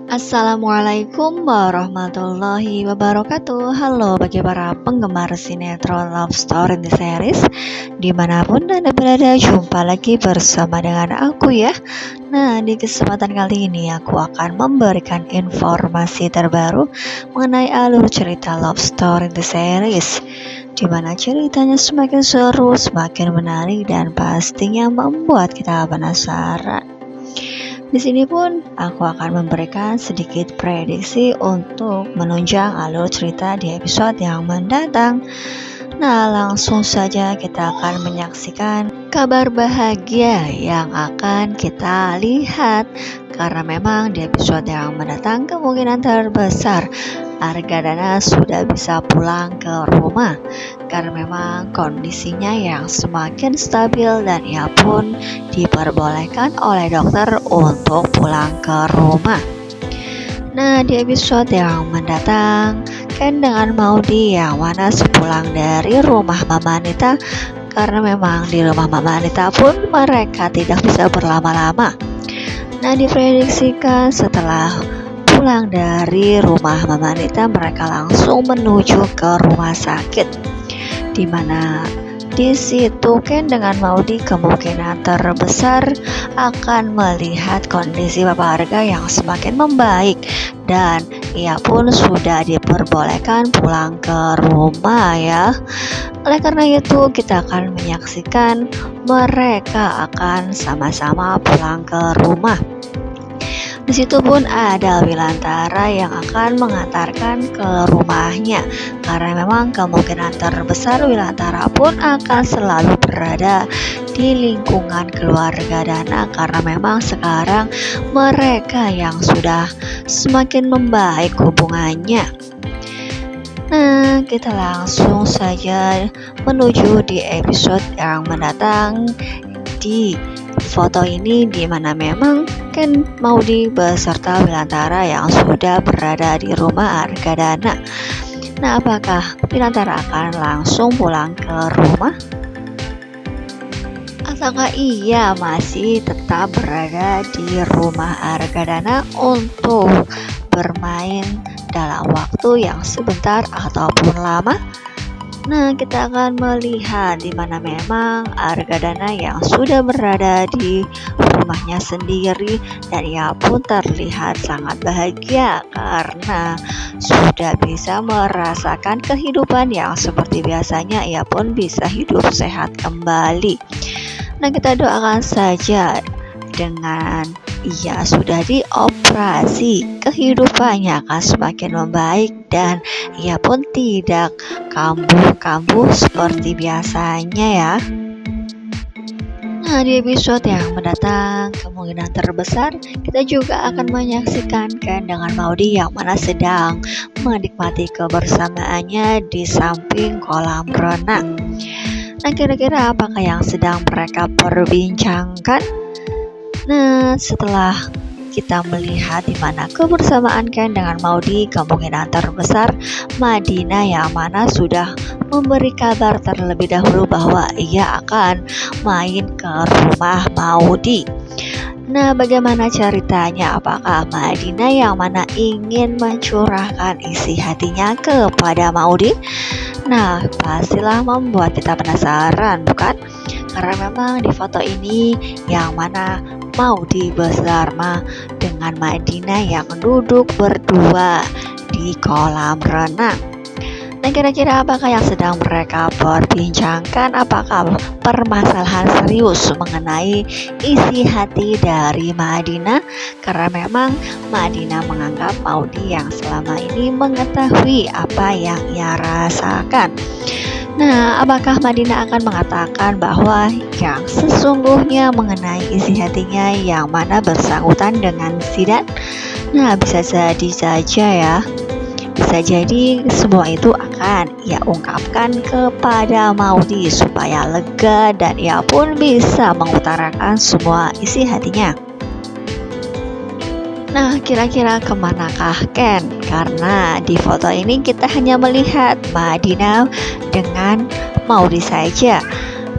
Assalamualaikum warahmatullahi wabarakatuh. Halo bagi para penggemar sinetron Love Story The Series, dimanapun Anda berada, jumpa lagi bersama dengan aku ya. Nah, di kesempatan kali ini aku akan memberikan informasi terbaru mengenai alur cerita Love Story The Series, dimana ceritanya semakin seru, semakin menarik, dan pastinya membuat kita penasaran. Di sini pun aku akan memberikan sedikit prediksi untuk menunjang alur cerita di episode yang mendatang. Nah, langsung saja kita akan menyaksikan kabar bahagia yang akan kita lihat. Karena memang di episode yang mendatang kemungkinan terbesar Argadana sudah bisa pulang ke rumah. Karena memang kondisinya yang semakin stabil dan ia pun diperbolehkan oleh dokter untuk pulang ke rumah. Nah, di episode yang mendatang, Ken dengan Maudy yang mana sepulang dari rumah Mama Anita, karena memang di rumah Mama Anita pun mereka tidak bisa berlama-lama. Nah, diprediksikan setelah pulang dari rumah Mama Anita, mereka langsung menuju ke rumah sakit, di mana di situ Ken dengan Maudy kemungkinan terbesar akan melihat kondisi Bapak Arga yang semakin membaik, dan ia pun sudah diperbolehkan pulang ke rumah ya. Oleh karena itu kita akan menyaksikan mereka akan sama-sama pulang ke rumah. Di situ pun ada Wilantara yang akan mengantarkan ke rumahnya, karena memang kemungkinan terbesar Wilantara pun akan selalu berada di lingkungan keluarga Dana, karena memang sekarang mereka yang sudah semakin membaik hubungannya. Nah, kita langsung saja menuju di episode yang mendatang. Di foto ini dimana memang Ken Maudy beserta Wilantara yang sudah berada di rumah Argadana. Nah, apakah Wilantara akan langsung pulang ke rumah? Ataukah ia masih tetap berada di rumah Argadana untuk bermain dalam waktu yang sebentar ataupun lama? Nah, kita akan melihat di mana memang Argadana yang sudah berada di rumahnya sendiri, dan ia pun terlihat sangat bahagia karena sudah bisa merasakan kehidupan yang seperti biasanya, ia pun bisa hidup sehat kembali. Nah, kita doakan saja dengan ia sudah dioperasi, kehidupannya akan semakin membaik dan ia pun tidak kambuh-kambuh seperti biasanya ya. Nah, di episode yang mendatang kemungkinan terbesar kita juga akan menyaksikan Ken dengan Maudy yang mana sedang menikmati kebersamaannya di samping kolam renang. Nah, kira-kira apakah yang sedang mereka perbincangkan? Nah, setelah kita melihat di mana kebersamaan Ken dengan Maudy, kemungkinan terbesar Madina yang mana sudah memberi kabar terlebih dahulu bahwa ia akan main ke rumah Maudy. Nah, bagaimana ceritanya? Apakah Madina yang mana ingin mencurahkan isi hatinya kepada Maudy? Nah, pastilah membuat kita penasaran, bukan? Karena memang di foto ini yang mana Maudy bersama dengan Madina yang duduk berdua di kolam renang. Nah, kira-kira apakah yang sedang mereka perbincangkan? Apakah permasalahan serius mengenai isi hati dari Madina? Karena memang Madina menganggap Maudy yang selama ini mengetahui apa yang ia rasakan. Nah, apakah Madina akan mengatakan bahwa yang sesungguhnya mengenai isi hatinya yang mana bersangkutan dengan Zidan? Nah, bisa jadi saja ya. Bisa jadi semua itu akan ia ungkapkan kepada Maudy supaya lega dan ia pun bisa mengutarakan semua isi hatinya. Nah, kira-kira kemanakah Ken? Karena di foto ini kita hanya melihat Madina dengan Maudy saja.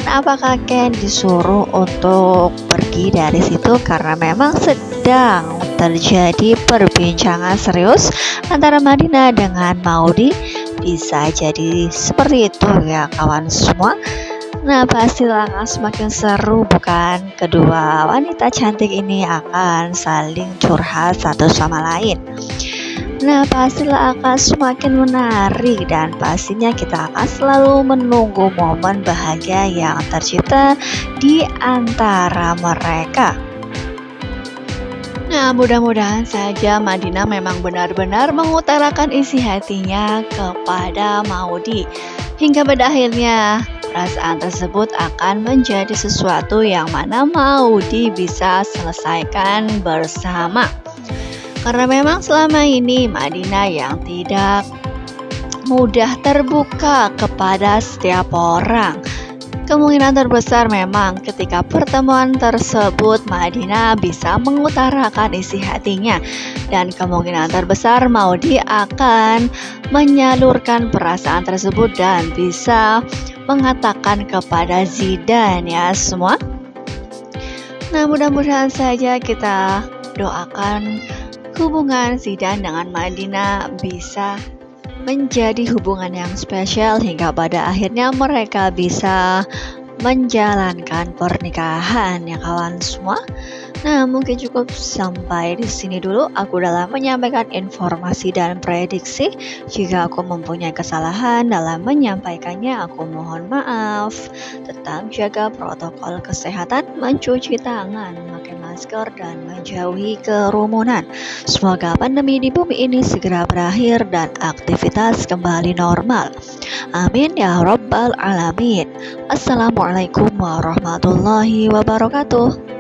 Nah, apakah Ken disuruh untuk pergi dari situ karena memang sedang terjadi perbincangan serius antara Madinah dengan Maudy. Bisa jadi seperti itu ya kawan semua. Nah, pastilah akan semakin seru bukan? Kedua wanita cantik ini akan saling curhat satu sama lain. Nah, pastilah akan semakin menarik dan pastinya kita akan selalu menunggu momen bahagia yang tercipta di antara mereka. Nah, mudah-mudahan saja Madinah memang benar-benar mengutarakan isi hatinya kepada Maudy. Hingga pada akhirnya perasaan tersebut akan menjadi sesuatu yang mana Maudy bisa selesaikan bersama. Karena memang selama ini Madinah yang tidak mudah terbuka kepada setiap orang. Kemungkinan terbesar memang ketika pertemuan tersebut Madinah bisa mengutarakan isi hatinya, dan kemungkinan terbesar Maudy akan menyalurkan perasaan tersebut dan bisa mengatakan kepada Zidane ya semua. Nah, mudah-mudahan saja kita doakan hubungan Zidane dengan Madinah bisa menjadi hubungan yang spesial hingga pada akhirnya mereka bisa menjalankan pernikahan ya kawan semua. Nah, mungkin cukup sampai di sini dulu aku dalam menyampaikan informasi dan prediksi. Jika aku mempunyai kesalahan dalam menyampaikannya, aku mohon maaf. Tetap jaga protokol kesehatan, mencuci tangan, memakai masker, dan menjauhi kerumunan. Semoga pandemi di bumi ini segera berakhir dan aktivitas kembali normal. Amin ya rabbal alamin. Assalamualaikum warahmatullahi wabarakatuh.